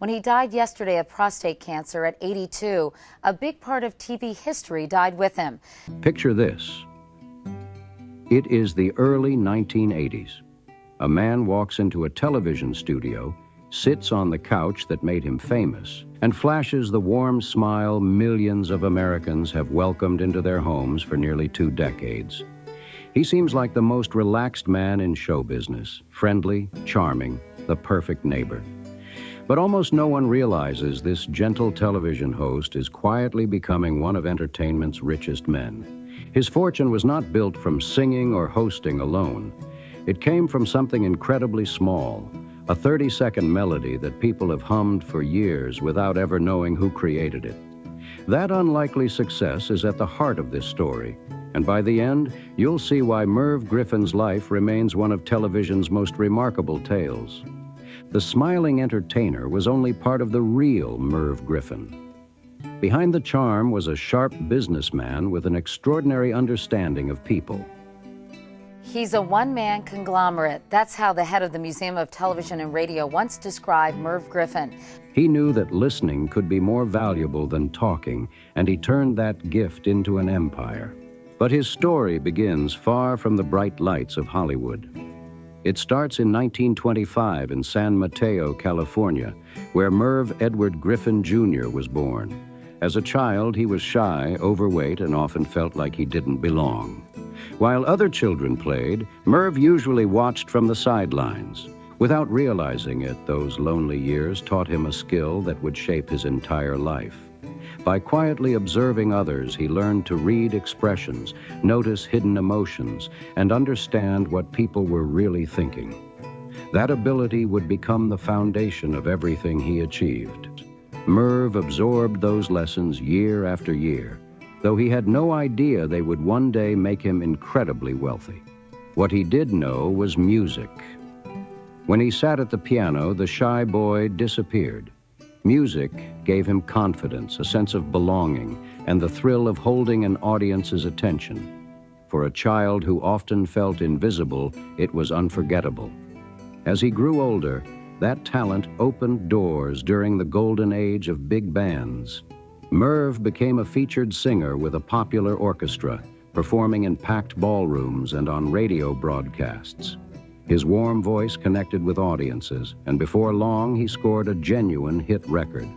When he died yesterday of prostate cancer at 82, a big part of TV history died with him. Picture this. It is the early 1980s. A man walks into a television studio, sits on the couch that made him famous, and flashes the warm smile millions of Americans have welcomed into their homes for nearly 2 decades. He seems like the most relaxed man in show business, friendly, charming, the perfect neighbor. But almost no one realizes this gentle television host is quietly becoming one of entertainment's richest men. His fortune was not built from singing or hosting alone. It came from something incredibly small, a 30-second melody that people have hummed for years without ever knowing who created it. That unlikely success is at the heart of this story, and by the end, you'll see why Merv Griffin's life remains one of television's most remarkable tales. The smiling entertainer was only part of the real Merv Griffin. Behind the charm was a sharp businessman with an extraordinary understanding of people. He's a one-man conglomerate. That's how the head of the Museum of Television and Radio once described Merv Griffin. He knew that listening could be more valuable than talking, and he turned that gift into an empire. But his story begins far from the bright lights of Hollywood. It starts in 1925 in San Mateo, California, where Merv Edward Griffin Jr. was born. As a child, he was shy, overweight, and often felt like he didn't belong. While other children played, Merv usually watched from the sidelines. Without realizing it, those lonely years taught him a skill that would shape his entire life. By quietly observing others, he learned to read expressions, notice hidden emotions, and understand what people were really thinking. That ability would become the foundation of everything he achieved. Merv absorbed those lessons year after year, though he had no idea they would one day make him incredibly wealthy. What he did know was music. When he sat at the piano, the shy boy disappeared. Music gave him confidence, a sense of belonging, and the thrill of holding an audience's attention. For a child who often felt invisible, it was unforgettable. As he grew older, that talent opened doors during the golden age of big bands. Merv became a featured singer with a popular orchestra, performing in packed ballrooms and on radio broadcasts. His warm voice connected with audiences, and before long, he scored a genuine hit record.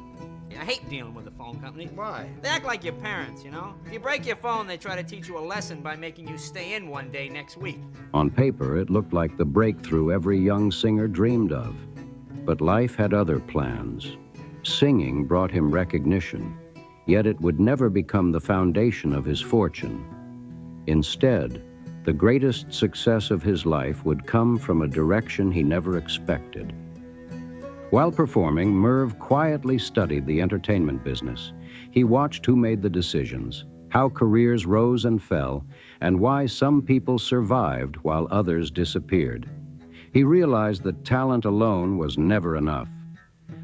I hate dealing with the phone company. Why? They act like your parents, you know? If you break your phone, they try to teach you a lesson by making you stay in one day next week. On paper, it looked like the breakthrough every young singer dreamed of. But life had other plans. Singing brought him recognition, yet it would never become the foundation of his fortune. Instead, the greatest success of his life would come from a direction he never expected. While performing, Merv quietly studied the entertainment business. He watched who made the decisions, how careers rose and fell, and why some people survived while others disappeared. He realized that talent alone was never enough.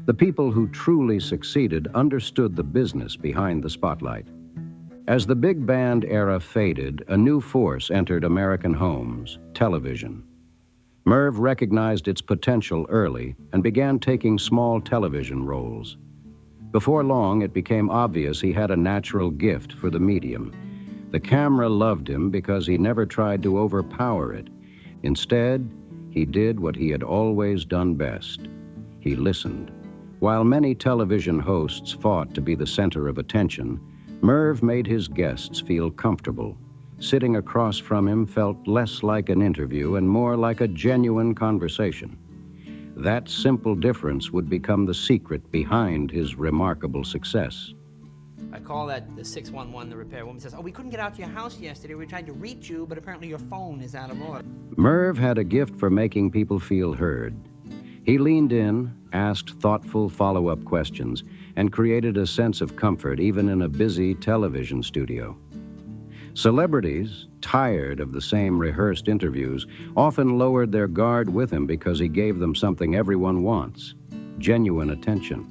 The people who truly succeeded understood the business behind the spotlight. As the big band era faded, a new force entered American homes: television. Merv recognized its potential early and began taking small television roles. Before long, it became obvious he had a natural gift for the medium. The camera loved him because he never tried to overpower it. Instead, he did what he had always done best. He listened. While many television hosts fought to be the center of attention, Merv made his guests feel comfortable. Sitting across from him felt less like an interview and more like a genuine conversation. That simple difference would become the secret behind his remarkable success. I call that the 611, the repair woman says, "Oh, we couldn't get out to your house yesterday. We tried to reach you, but apparently your phone is out of order." Merv had a gift for making people feel heard. He leaned in, asked thoughtful follow-up questions, and created a sense of comfort even in a busy television studio. Celebrities, tired of the same rehearsed interviews, often lowered their guard with him because he gave them something everyone wants: genuine attention.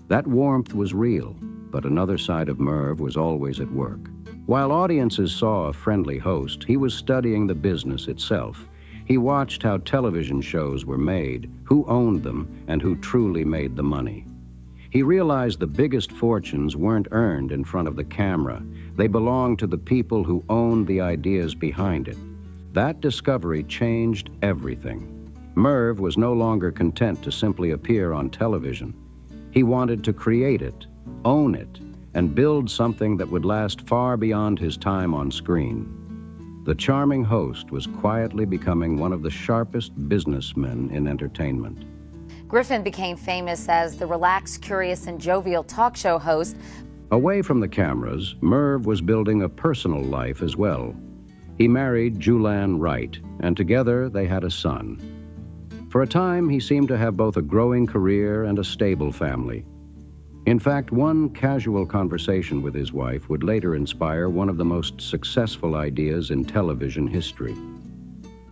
That warmth was real, but another side of Merv was always at work. While audiences saw a friendly host, he was studying the business itself. He watched how television shows were made, who owned them, and who truly made the money. He realized the biggest fortunes weren't earned in front of the camera. They belonged to the people who owned the ideas behind it. That discovery changed everything. Merv was no longer content to simply appear on television. He wanted to create it, own it, and build something that would last far beyond his time on screen. The charming host was quietly becoming one of the sharpest businessmen in entertainment. Griffin became famous as the relaxed, curious, and jovial talk show host. Away from the cameras, Merv was building a personal life as well. He married Julan Wright, and together they had a son. For a time, he seemed to have both a growing career and a stable family. In fact, one casual conversation with his wife would later inspire one of the most successful ideas in television history.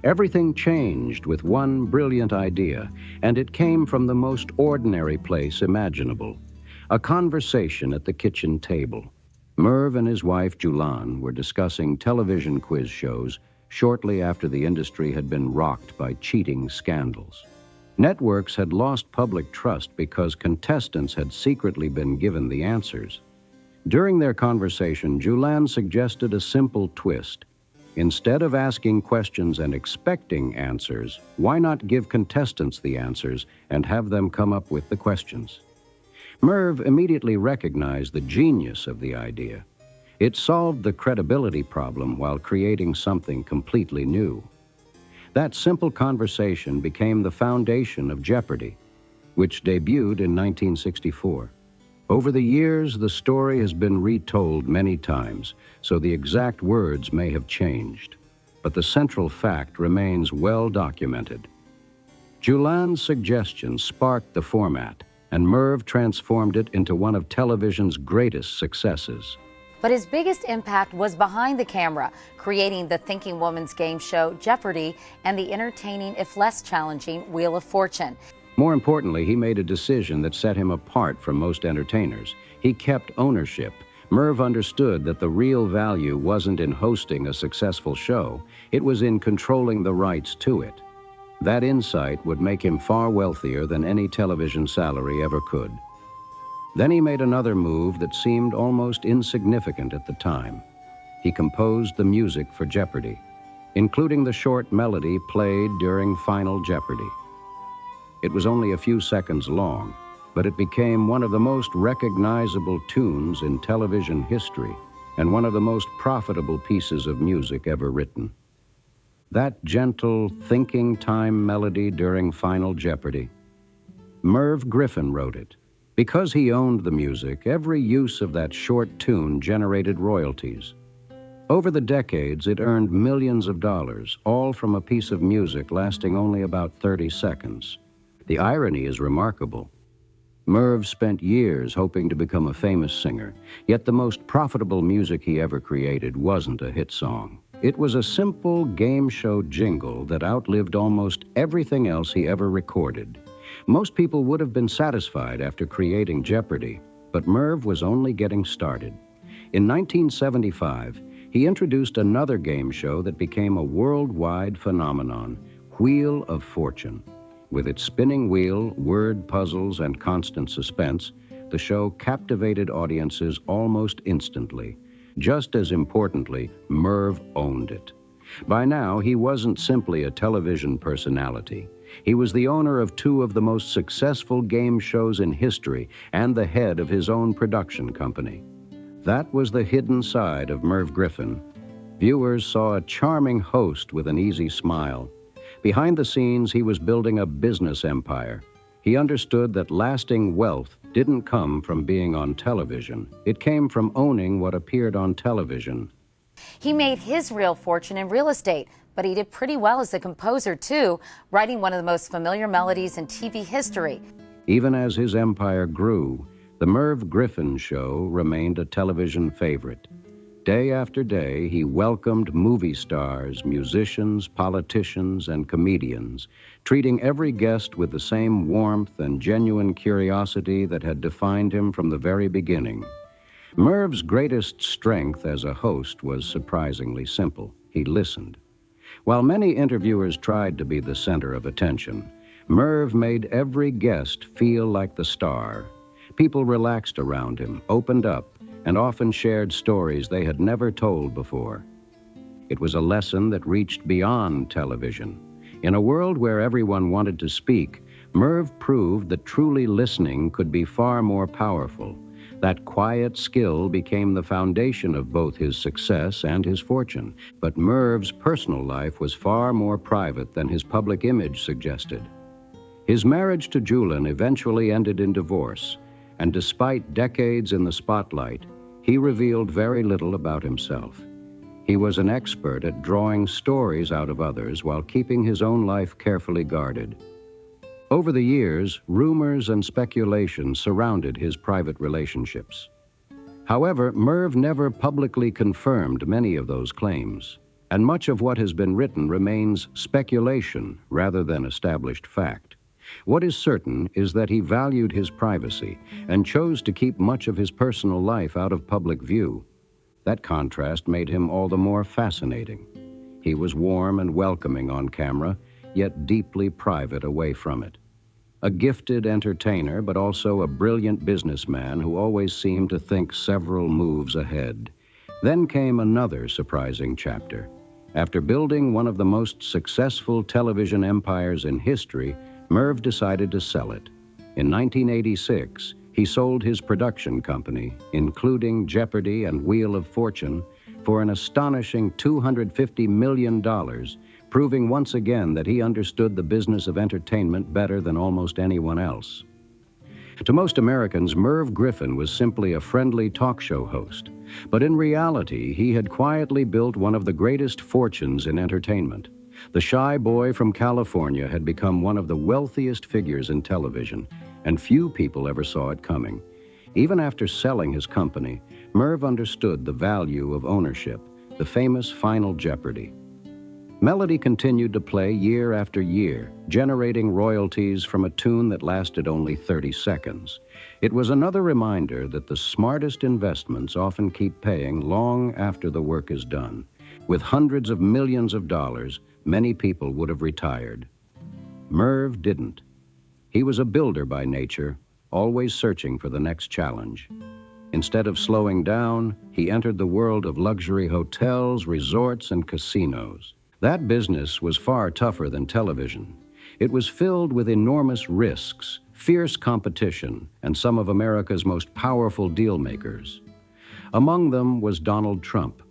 Everything changed with one brilliant idea, and it came from the most ordinary place imaginable: a conversation at the kitchen table. Merv and his wife, Julan, were discussing television quiz shows shortly after the industry had been rocked by cheating scandals. Networks had lost public trust because contestants had secretly been given the answers. During their conversation, Julan suggested a simple twist. Instead of asking questions and expecting answers, why not give contestants the answers and have them come up with the questions? Merv immediately recognized the genius of the idea. It solved the credibility problem while creating something completely new. That simple conversation became the foundation of Jeopardy, which debuted in 1964. Over the years, the story has been retold many times, so the exact words may have changed, but the central fact remains well documented. Julan's suggestion sparked the format, and Merv transformed it into one of television's greatest successes. But his biggest impact was behind the camera, creating the thinking woman's game show Jeopardy and the entertaining, if less challenging, Wheel of Fortune. More importantly, he made a decision that set him apart from most entertainers. He kept ownership. Merv understood that the real value wasn't in hosting a successful show, it was in controlling the rights to it. That insight would make him far wealthier than any television salary ever could. Then he made another move that seemed almost insignificant at the time. He composed the music for Jeopardy, including the short melody played during Final Jeopardy. It was only a few seconds long, but it became one of the most recognizable tunes in television history and one of the most profitable pieces of music ever written. That gentle, thinking time melody during Final Jeopardy. Merv Griffin wrote it. Because he owned the music, every use of that short tune generated royalties. Over the decades, it earned millions of dollars, all from a piece of music lasting only about 30 seconds. The irony is remarkable. Merv spent years hoping to become a famous singer, yet the most profitable music he ever created wasn't a hit song. It was a simple game show jingle that outlived almost everything else he ever recorded. Most people would have been satisfied after creating Jeopardy, but Merv was only getting started. In 1975, he introduced another game show that became a worldwide phenomenon, Wheel of Fortune. With its spinning wheel, word puzzles, and constant suspense, the show captivated audiences almost instantly. Just as importantly, Merv owned it. By now, he wasn't simply a television personality. He was the owner of two of the most successful game shows in history and the head of his own production company. That was the hidden side of Merv Griffin. Viewers saw a charming host with an easy smile. Behind the scenes, he was building a business empire. He understood that lasting wealth didn't come from being on television. It came from owning what appeared on television. He made his real fortune in real estate, but he did pretty well as a composer, too, writing one of the most familiar melodies in TV history. Even as his empire grew, the Merv Griffin Show remained a television favorite. Day after day, he welcomed movie stars, musicians, politicians, and comedians, treating every guest with the same warmth and genuine curiosity that had defined him from the very beginning. Merv's greatest strength as a host was surprisingly simple. He listened. While many interviewers tried to be the center of attention, Merv made every guest feel like the star. People relaxed around him, opened up, and often shared stories they had never told before. It was a lesson that reached beyond television. In a world where everyone wanted to speak, Merv proved that truly listening could be far more powerful. That quiet skill became the foundation of both his success and his fortune. But Merv's personal life was far more private than his public image suggested. His marriage to Julin eventually ended in divorce, and despite decades in the spotlight, he revealed very little about himself. He was an expert at drawing stories out of others while keeping his own life carefully guarded. Over the years, rumors and speculation surrounded his private relationships. However, Merv never publicly confirmed many of those claims, and much of what has been written remains speculation rather than established fact. What is certain is that he valued his privacy and chose to keep much of his personal life out of public view. That contrast made him all the more fascinating. He was warm and welcoming on camera, yet deeply private away from it. A gifted entertainer, but also a brilliant businessman who always seemed to think several moves ahead. Then came another surprising chapter. After building one of the most successful television empires in history, Merv decided to sell it. In 1986, he sold his production company, including Jeopardy and Wheel of Fortune, for an astonishing $250 million, proving once again that he understood the business of entertainment better than almost anyone else. To most Americans, Merv Griffin was simply a friendly talk show host, but in reality, he had quietly built one of the greatest fortunes in entertainment. The shy boy from California had become one of the wealthiest figures in television, and few people ever saw it coming. Even after selling his company, Merv understood the value of ownership, the famous Final Jeopardy. Melody continued to play year after year, generating royalties from a tune that lasted only 30 seconds. It was another reminder that the smartest investments often keep paying long after the work is done. With hundreds of millions of dollars, many people would have retired. Merv didn't. He was a builder by nature, always searching for the next challenge. Instead of slowing down, he entered the world of luxury hotels, resorts, and casinos. That business was far tougher than television. It was filled with enormous risks, fierce competition, and some of America's most powerful deal makers. Among them was Donald Trump.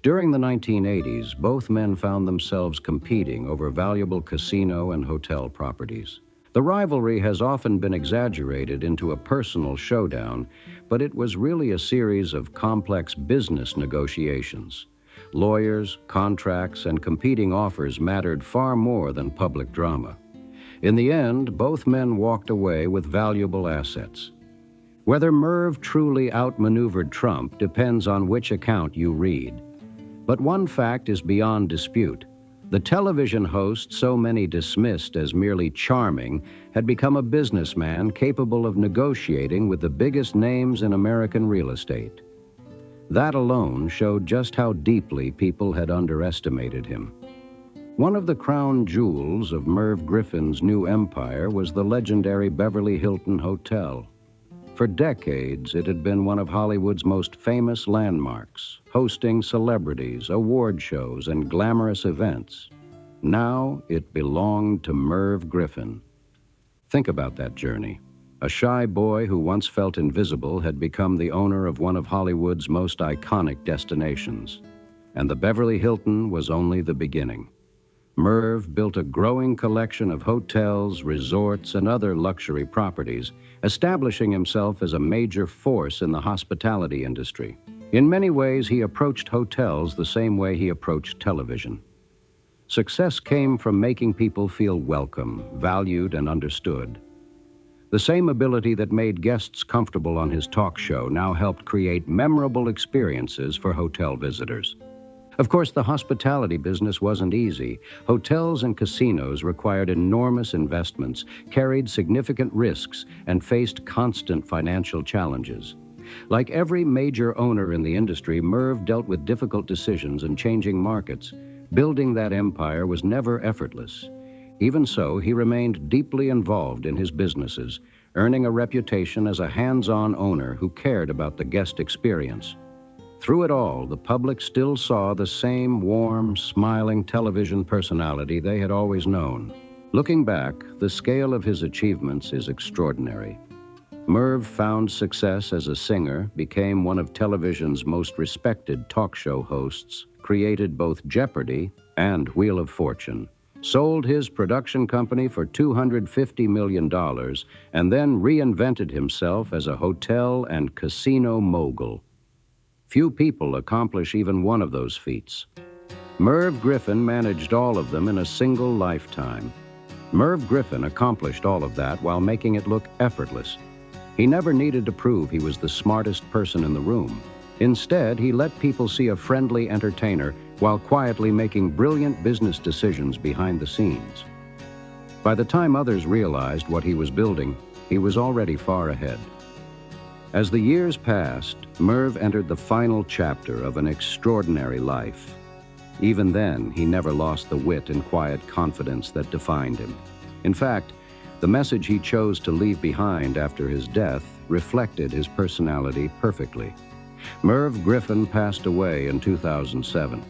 During the 1980s, both men found themselves competing over valuable casino and hotel properties. The rivalry has often been exaggerated into a personal showdown, but it was really a series of complex business negotiations. Lawyers, contracts, and competing offers mattered far more than public drama. In the end, both men walked away with valuable assets. Whether Merv truly outmaneuvered Trump depends on which account you read. But one fact is beyond dispute. The television host so many dismissed as merely charming had become a businessman capable of negotiating with the biggest names in American real estate. That alone showed just how deeply people had underestimated him. One of the crown jewels of Merv Griffin's new empire was the legendary Beverly Hilton Hotel. For decades, it had been one of Hollywood's most famous landmarks, hosting celebrities, award shows, and glamorous events. Now, it belonged to Merv Griffin. Think about that journey. A shy boy who once felt invisible had become the owner of one of Hollywood's most iconic destinations. And the Beverly Hilton was only the beginning. Merv built a growing collection of hotels, resorts, and other luxury properties, establishing himself as a major force in the hospitality industry. In many ways, he approached hotels the same way he approached television. Success came from making people feel welcome, valued, and understood. The same ability that made guests comfortable on his talk show now helped create memorable experiences for hotel visitors. Of course, the hospitality business wasn't easy. Hotels and casinos required enormous investments, carried significant risks, and faced constant financial challenges. Like every major owner in the industry, Merv dealt with difficult decisions and changing markets, Building that empire was never effortless. Even so, he remained deeply involved in his businesses, earning a reputation as a hands-on owner who cared about the guest experience. Through it all, the public still saw the same warm, smiling television personality they had always known. Looking back, the scale of his achievements is extraordinary. Merv found success as a singer, became one of television's most respected talk show hosts, created both Jeopardy and Wheel of Fortune, sold his production company for $250 million, and then reinvented himself as a hotel and casino mogul. Few people accomplish even one of those feats. Merv Griffin managed all of them in a single lifetime. Merv Griffin accomplished all of that while making it look effortless. He never needed to prove he was the smartest person in the room. Instead, he let people see a friendly entertainer while quietly making brilliant business decisions behind the scenes. By the time others realized what he was building, he was already far ahead. As the years passed, Merv entered the final chapter of an extraordinary life. Even then, he never lost the wit and quiet confidence that defined him. In fact, the message he chose to leave behind after his death reflected his personality perfectly. Merv Griffin passed away in 2007.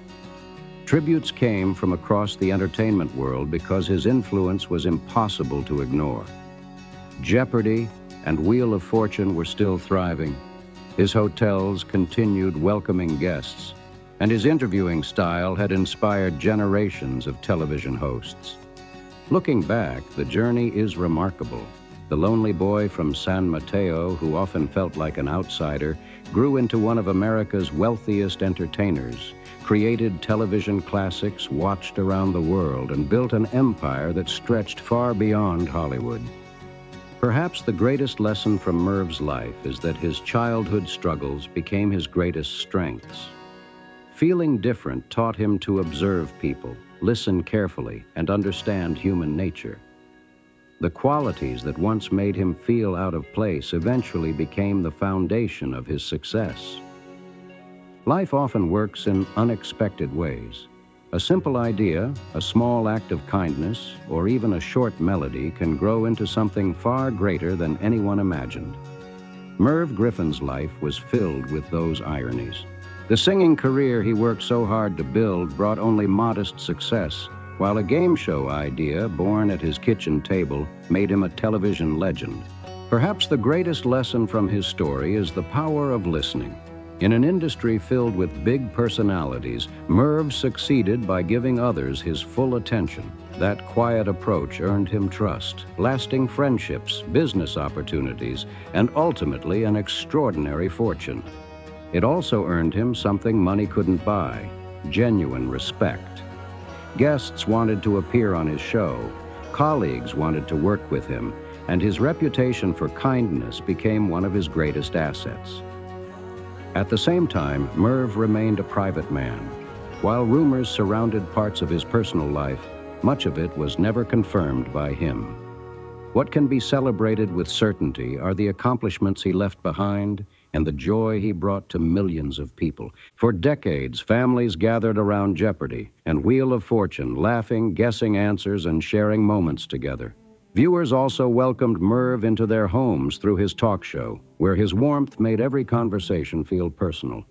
Tributes came from across the entertainment world because his influence was impossible to ignore. Jeopardy and Wheel of Fortune were still thriving. His hotels continued welcoming guests, and his interviewing style had inspired generations of television hosts. Looking back, the journey is remarkable. The lonely boy from San Mateo, who often felt like an outsider, grew into one of America's wealthiest entertainers, created television classics watched around the world, and built an empire that stretched far beyond Hollywood. Perhaps the greatest lesson from Merv's life is that his childhood struggles became his greatest strengths. Feeling different taught him to observe people, listen carefully, and understand human nature. The qualities that once made him feel out of place eventually became the foundation of his success. Life often works in unexpected ways. A simple idea, a small act of kindness, or even a short melody can grow into something far greater than anyone imagined. Merv Griffin's life was filled with those ironies. The singing career he worked so hard to build brought only modest success, while a game show idea born at his kitchen table made him a television legend. Perhaps the greatest lesson from his story is the power of listening. In an industry filled with big personalities, Merv succeeded by giving others his full attention. That quiet approach earned him trust, lasting friendships, business opportunities, and ultimately an extraordinary fortune. It also earned him something money couldn't buy: genuine respect. Guests wanted to appear on his show, colleagues wanted to work with him, and his reputation for kindness became one of his greatest assets. At the same time, Merv remained a private man. While rumors surrounded parts of his personal life, much of it was never confirmed by him. What can be celebrated with certainty are the accomplishments he left behind and the joy he brought to millions of people. For decades, families gathered around Jeopardy and Wheel of Fortune, laughing, guessing answers, and sharing moments together. Viewers also welcomed Merv into their homes through his talk show, where his warmth made every conversation feel personal.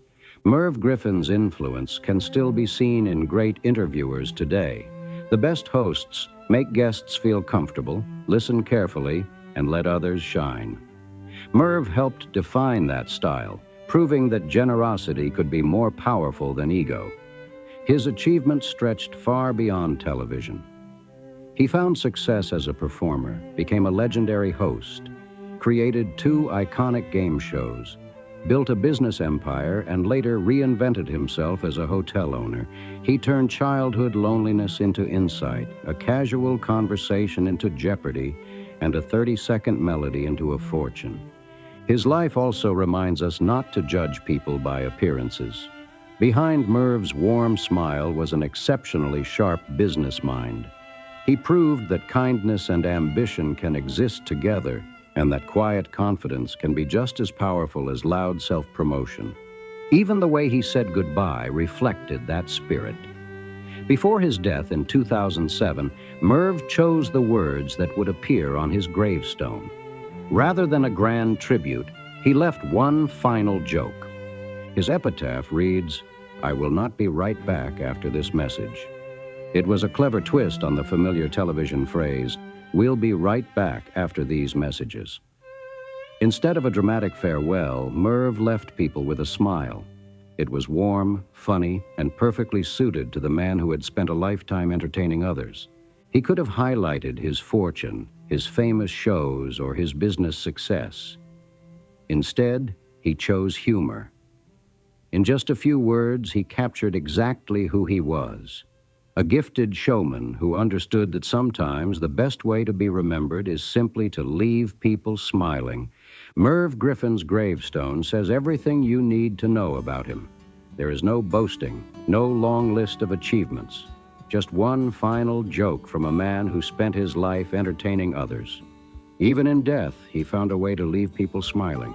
Merv Griffin's influence can still be seen in great interviewers today. The best hosts make guests feel comfortable, listen carefully, and let others shine. Merv helped define that style, proving that generosity could be more powerful than ego. His achievements stretched far beyond television. He found success as a performer, became a legendary host, created 2 iconic game shows, built a business empire, and later reinvented himself as a hotel owner. He turned childhood loneliness into insight, a casual conversation into Jeopardy, and a 30-second melody into a fortune. His life also reminds us not to judge people by appearances. Behind Merv's warm smile was an exceptionally sharp business mind. He proved that kindness and ambition can exist together, and that quiet confidence can be just as powerful as loud self-promotion. Even the way he said goodbye reflected that spirit. Before his death in 2007, Merv chose the words that would appear on his gravestone. Rather than a grand tribute, he left one final joke. His epitaph reads, "I will not be right back after this message." It was a clever twist on the familiar television phrase, "We'll be right back after these messages." Instead of a dramatic farewell, Merv left people with a smile. It was warm, funny, and perfectly suited to the man who had spent a lifetime entertaining others. He could have highlighted his fortune, his famous shows, or his business success. Instead, he chose humor. In just a few words, he captured exactly who he was. A gifted showman who understood that sometimes the best way to be remembered is simply to leave people smiling. Merv Griffin's gravestone says everything you need to know about him. There is no boasting, no long list of achievements, just one final joke from a man who spent his life entertaining others. Even in death, he found a way to leave people smiling.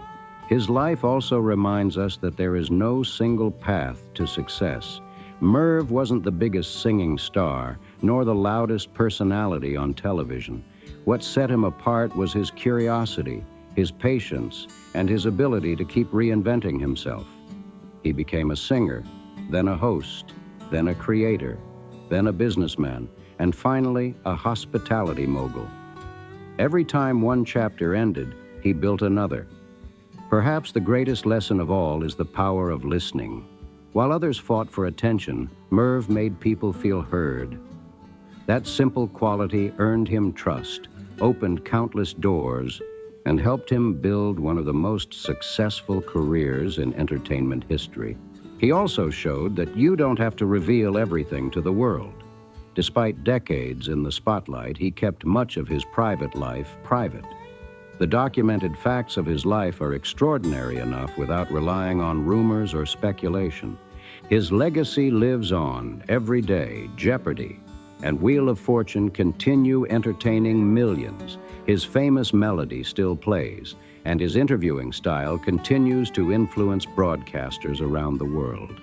His life also reminds us that there is no single path to success. Merv wasn't the biggest singing star, nor the loudest personality on television. What set him apart was his curiosity, his patience, and his ability to keep reinventing himself. He became a singer, then a host, then a creator, then a businessman, and finally a hospitality mogul. Every time one chapter ended, he built another. Perhaps the greatest lesson of all is the power of listening. While others fought for attention, Merv made people feel heard. That simple quality earned him trust, opened countless doors, and helped him build one of the most successful careers in entertainment history. He also showed that you don't have to reveal everything to the world. Despite decades in the spotlight, he kept much of his private life private. The documented facts of his life are extraordinary enough without relying on rumors or speculation. His legacy lives on every day. Jeopardy and Wheel of Fortune continue entertaining millions. His famous melody still plays, and his interviewing style continues to influence broadcasters around the world.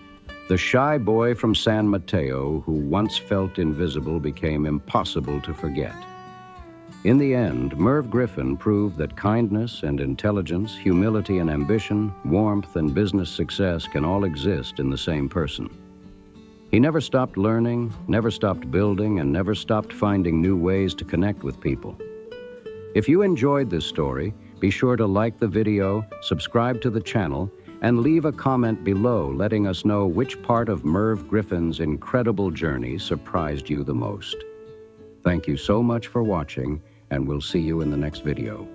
The shy boy from San Mateo who once felt invisible became impossible to forget. In the end, Merv Griffin proved that kindness and intelligence, humility and ambition, warmth and business success can all exist in the same person. He never stopped learning, never stopped building, and never stopped finding new ways to connect with people. If you enjoyed this story, be sure to like the video, subscribe to the channel, and leave a comment below letting us know which part of Merv Griffin's incredible journey surprised you the most. Thank you so much for watching, and we'll see you in the next video.